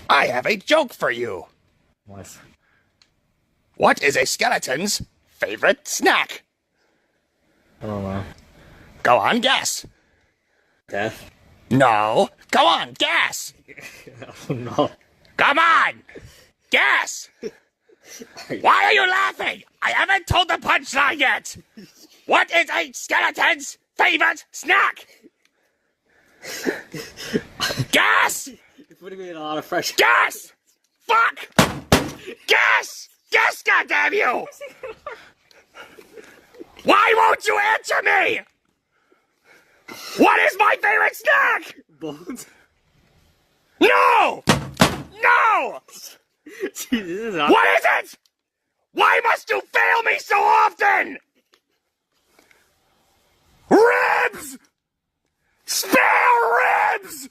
I have a joke for you. What? What is a skeleton's favorite snack? I don't know. Go on, guess. Death? No. Go on, guess. Oh no. Come on. Guess. Why are you laughing? I haven't told the punchline yet. What is a skeleton's favorite snack? Guess. You're putting me in a lot of pressure. Guess. Fuck. Guess. Guess, goddamn you. Why won't you answer me? What is my favorite snack? Bones? No! No! Jesus. What is it? Why must you fail me so often? Ribs! Spare ribs!